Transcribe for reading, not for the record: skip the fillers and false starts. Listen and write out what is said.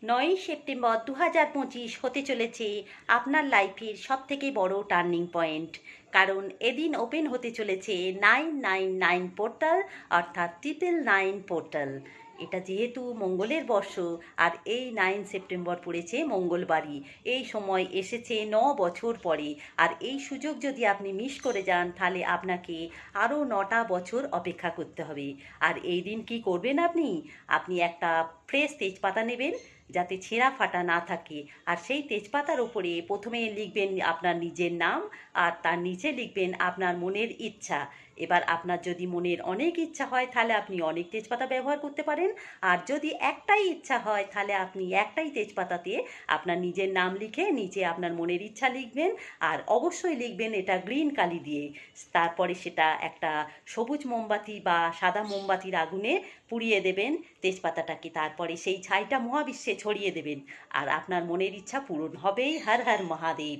9ই September 2025 হতে চলেছে আপনার লাইফের সবথেকে বড় টার্নিং পয়েন্ট। কারণ এদিন ওপেন হতে চলেছে 999 পোর্টাল, অর্থাৎ 999 পোর্টাল। এটা যেহেতু মঙ্গলের বর্ষ, আর এই 9 সেপ্টেম্বর পড়েছে মঙ্গলবারই। এই সময় এসেছে 9 বছর পরে। আর এই সুযোগ যদি আপনি মিস করে যান, তাহলে আপনাকে আরও 9টা বছর অপেক্ষা করতে হবে। আর এই দিন কি করবেন আপনি? আপনি একটা ফ্রেশ তেজপাতা নেবেন, যাতে ছেঁড়া ফাটা না থাকে। আর সেই তেজপাতার ওপরে প্রথমে লিখবেন আপনার নিজের নাম, আর তার নিচে লিখবেন আপনার মনের ইচ্ছা। এবার আপনার যদি মনের অনেক ইচ্ছা হয়, তাহলে আপনি অনেক তেজপাতা ব্যবহার করতে পারেন। আর যদি একটাই ইচ্ছা হয়, তাহলে আপনি একটাই তেজপাতাতে আপনার নিজের নাম লিখে নিচে আপনার মনের ইচ্ছা লিখবেন। আর অবশ্যই লিখবেন এটা গ্রিন কালি দিয়ে। তারপরে সেটা একটা সবুজ মোমবাতি বা সাদা মোমবাতির আগুনে পুড়িয়ে দেবেন তেজপাতাটাকে। তারপরে সেই ছাইটা মহাবিশ্বে ছড়িয়ে দেবেন, আর আপনার মনের ইচ্ছা পূরণ হবেই। হর হর মহাদেব।